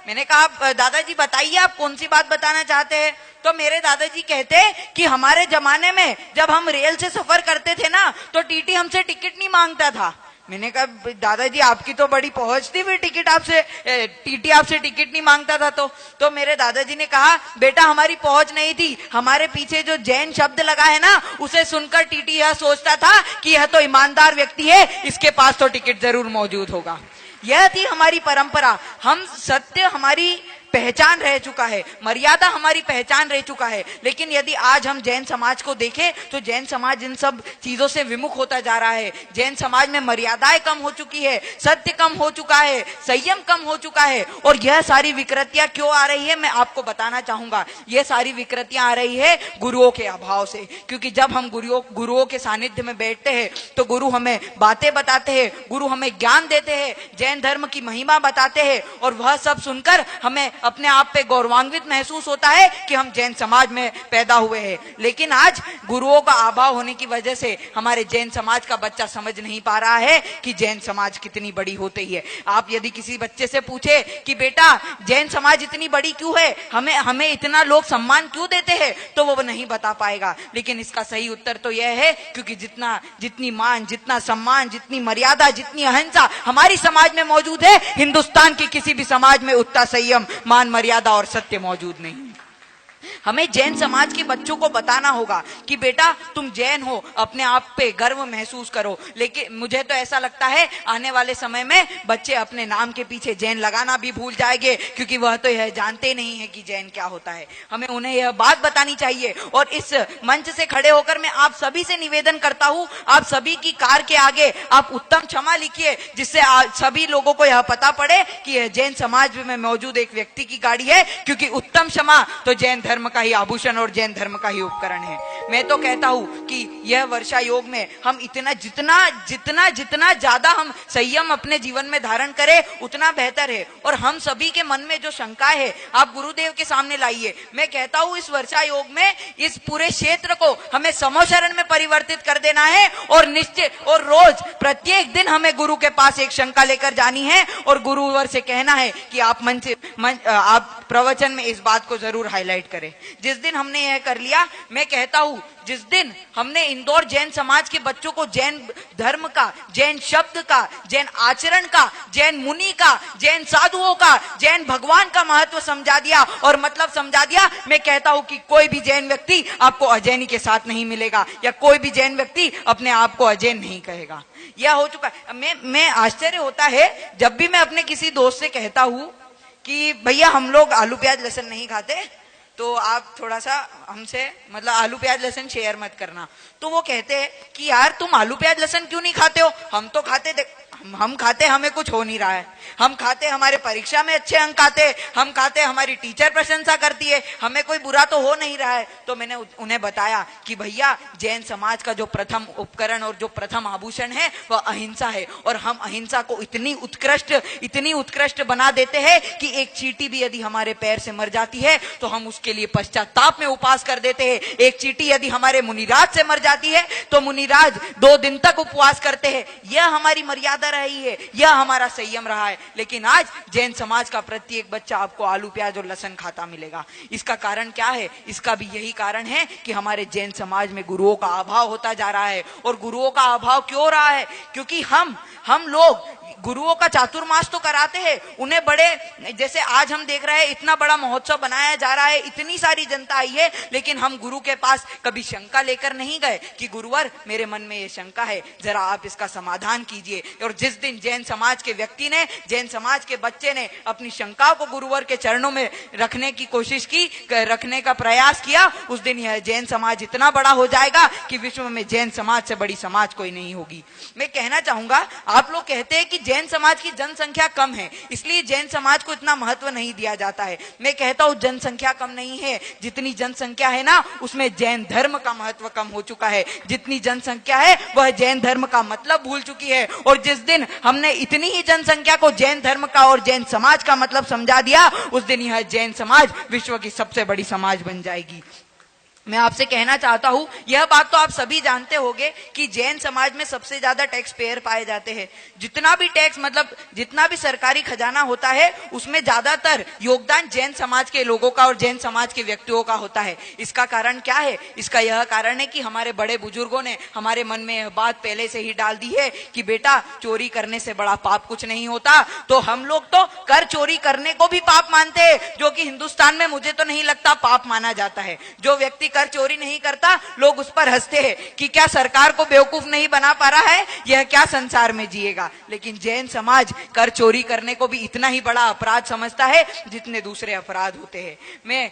मैंने कहा दादाजी बताइए आप कौन सी बात बताना चाहते हैं। तो मेरे दादाजी कहते कि हमारे जमाने में जब हम रेल से सफर करते थे ना तो टीटी हमसे टिकट नहीं मांगता था। मैंने कहा दादाजी आपकी तो बड़ी पहुंच थी, फिर टिकट आपसे टीटी आपसे टिकट नहीं मांगता था। तो मेरे दादाजी ने कहा बेटा हमारी पहुंच नहीं थी, हमारे पीछे जो जैन शब्द लगा है ना उसे सुनकर टीटी यह सोचता था कि यह तो ईमानदार व्यक्ति है, इसके पास तो टिकट जरूर मौजूद होगा। यह थी हमारी परंपरा। हम सत्य हमारी पहचान रह चुका है, मर्यादा हमारी पहचान रह चुका है। लेकिन यदि आज हम जैन समाज को देखें तो जैन समाज इन सब चीजों से विमुख होता जा रहा है। जैन समाज में मर्यादाएं कम हो चुकी है, सत्य कम हो चुका है, संयम कम हो चुका है। और यह सारी विकृतियां क्यों आ रही है मैं आपको बताना चाहूंगा। यह सारी विकृतियां आ रही है गुरुओं के अभाव से। क्योंकि जब हम गुरुओं के सानिध्य में बैठते हैं तो गुरु हमें बातें बताते हैं, गुरु हमें ज्ञान देते हैं, जैन धर्म की महिमा बताते हैं, और वह सब सुनकर हमें अपने आप पे गौरवान्वित महसूस होता है कि हम जैन समाज में पैदा हुए हैं। लेकिन आज गुरुओं का अभाव होने की वजह से हमारे जैन समाज का बच्चा समझ नहीं पा रहा है कि जैन समाज कितनी बड़ी होती है। आप यदि किसी बच्चे से पूछे कि बेटा जैन समाज इतनी बड़ी क्यों है, हमें इतना लोग सम्मान क्यों देते हैं, तो वो नहीं बता पाएगा। लेकिन इसका सही उत्तर तो यह है क्योंकि जितनी मान, जितना सम्मान, जितनी मर्यादा, जितनी अहिंसा हमारी समाज में मौजूद है, हिंदुस्तान की किसी भी समाज में उतना संयम, मान, मर्यादा और सत्य मौजूद नहीं। हमें जैन समाज के बच्चों को बताना होगा कि बेटा तुम जैन हो, अपने आप पे गर्व महसूस करो। लेकिन मुझे तो ऐसा लगता है आने वाले समय में बच्चे अपने नाम के पीछे जैन लगाना भी भूल जाएंगे, क्योंकि वह तो यह जानते नहीं है कि जैन क्या होता है। हमें उन्हें यह बात बतानी चाहिए। और इस मंच से खड़े होकर मैं आप सभी से निवेदन करता हूं, आप सभी की कार के आगे आप उत्तम क्षमा लिखिए, जिससे सभी लोगों को यह पता पड़े कि यह जैन समाज में मौजूद एक व्यक्ति की गाड़ी है। क्योंकि उत्तम क्षमा तो जैन धर्म का ही आभूषण और जैन धर्म का ही उपकरण है। मैं तो कहता हूं कि यह वर्षा योग में हम जितना ज्यादा हम संयम अपने जीवन में धारण करें उतना बेहतर है। और हम सभी के मन में जो शंकाएं है आप गुरुदेव के सामने लाइए। मैं कहता हूं इस वर्षा योग में इस पूरे क्षेत्र को हमें समोशरण में परिवर्तित कर देना है, और निश्चित और रोज प्रत्येक दिन हमें गुरु के पास एक शंका लेकर जानी है और गुरुवर से कहना है कि आप प्रवचन में इस बात को जरूर हाईलाइट करें। जिस दिन हमने यह कर लिया, मैं कहता हूं जिस दिन हमने इंदौर जैन समाज के बच्चों को जैन धर्म का, जैन शब्द का, जैन आचरण का, जैन मुनि का, जैन साधुओं का, जैन भगवान का महत्व समझा दिया और मतलब समझा दिया, मैं कहता हूं कि कोई भी जैन व्यक्ति आपको अजैनी के साथ नहीं मिलेगा, या कोई भी जैन व्यक्ति अपने आप को अजैन नहीं कहेगा। यह हो चुका है। मैं आश्चर्य होता है जब भी मैं अपने किसी दोस्त से कहता हूं कि भैया हम लोग आलू प्याज लहसुन नहीं खाते, तो आप थोड़ा सा हमसे मतलब आलू प्याज लहसुन शेयर मत करना। तो वो कहते हैं कि यार तुम आलू प्याज लहसुन क्यों नहीं खाते हो? हम तो खाते, हम खाते, हमें कुछ हो नहीं रहा है। हम खाते, हमारे परीक्षा में अच्छे अंक आते, हम खाते, हमारी टीचर प्रशंसा करती है, हमें कोई बुरा तो हो नहीं रहा है। तो मैंने उन्हें बताया कि भैया जैन समाज का जो प्रथम उपकरण और जो प्रथम आभूषण है वह अहिंसा है, और हम अहिंसा को इतनी उत्कृष्ट बना देते हैं कि एक चींटी भी यदि हमारे पैर से मर जाती है तो हम उसके लिए पश्चाताप में उपवास कर देते हैं। एक चींटी यदि हमारे मुनिराज से मर जाती है तो मुनिराज 2 दिन तक उपवास करते हैं। यह हमारी मर्यादा रही है, यह हमारा संयम रहा है। लेकिन आज जैन समाज का प्रत्येक बच्चा आपको आलू प्याज और लहसुन खाता मिलेगा। इसका कारण क्या है? इसका भी यही कारण है कि हमारे जैन समाज में गुरुओं का अभाव होता जा रहा है। और गुरुओं का अभाव क्यों रहा है? क्योंकि हम लोग गुरुओं का चातुर्मास तो कराते हैं, उन्हें बड़े, जैसे आज हम देख रहे हैं इतना बड़ा महोत्सव बनाया जा रहा है, इतनी सारी जनता आई है, लेकिन हम गुरु के पास कभी शंका लेकर नहीं गए कि गुरुवर मेरे मन में ये शंका है, जरा आप इसका समाधान कीजिए। और जिस दिन जैन समाज के व्यक्ति ने, जैन समाज के बच्चे ने अपनी शंकाओं को गुरुवर के चरणों में रखने की कोशिश की, रखने का प्रयास किया, उस दिन यह जैन समाज इतना बड़ा हो जाएगा कि विश्व में जैन समाज से बड़ी समाज कोई नहीं होगी। मैं कहना चाहूंगा, आप लोग कहते हैं कि जैन समाज की जनसंख्या कम है इसलिए जैन समाज को इतना महत्व नहीं दिया जाता है। मैं कहता हूं जनसंख्या कम नहीं है, जितनी जनसंख्या है ना उसमें जैन धर्म का महत्व कम हो चुका है। जितनी जनसंख्या है वह जैन धर्म का मतलब भूल चुकी है। और जिस दिन हमने इतनी ही जनसंख्या को जैन धर्म का और जैन समाज का मतलब समझा दिया, उस दिन यह जैन समाज विश्व की सबसे बड़ी समाज बन जाएगी। मैं आपसे कहना चाहता हूं, यह बात तो आप सभी जानते होंगे कि जैन समाज में सबसे ज्यादा टैक्स पेयर पाए जाते हैं। जितना भी टैक्स मतलब जितना भी सरकारी खजाना होता है उसमें ज्यादातर योगदान जैन समाज के लोगों का और जैन समाज के व्यक्तियों का होता है। इसका कारण क्या है? इसका यह कारण है कि हमारे बड़े बुजुर्गों ने हमारे मन में यह बात पहले से ही डाल दी है कि बेटा चोरी करने से बड़ा पाप कुछ नहीं होता। तो हम लोग तो कर चोरी करने को भी पाप मानते हैं, जो कि हिंदुस्तान में मुझे तो नहीं लगता पाप माना जाता है। जो व्यक्ति कर चोरी नहीं करता लोग उस पर हंसते हैं कि क्या सरकार को बेवकूफ नहीं बना पा रहा है, यह क्या संसार में जिएगा। लेकिन जैन समाज कर चोरी करने को भी इतना ही बड़ा अपराध समझता है जितने दूसरे अपराध होते हैं। मैं